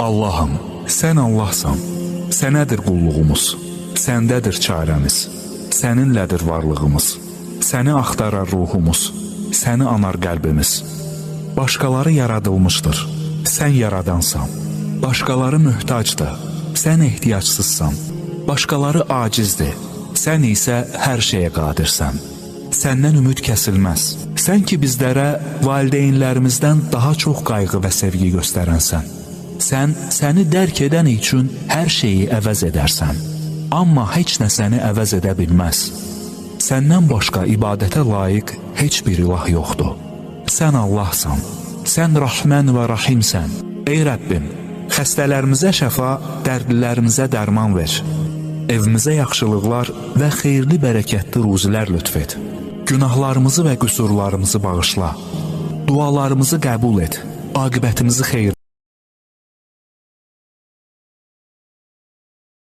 Allahım, sən Allahsan, sənədir qulluğumuz, səndədir çarəmiz, səninlədir varlığımız, səni axtarar ruhumuz, səni anar qəlbimiz. Başqaları yaradılmışdır, sən yaradansan, başqaları möhtacdır, sən ehtiyacsızsan, başqaları acizdir, sən isə hər şeyə qadirsən. Səndən ümid kəsilməz, sən ki bizlərə valideynlərimizdən daha çox qayğı və sevgi göstərənsən. Sən səni dərk edən üçün hər şeyi əvəz edərsən, amma heç nə səni əvəz edə bilməz. Səndən başqa ibadətə layiq heç bir ilah yoxdur. Sən Allahsan, sən Rəhmən və Rəhimsən. Ey Rəbbim, xəstələrimizə şəfa, dərdlilərimizə dərman ver. Evimizə yaxşılıqlar və xeyirli bərəkətli ruzilər lütf et. Günahlarımızı və qüsurlarımızı bağışla. Dualarımızı qəbul et, aqibətimizi xeyir.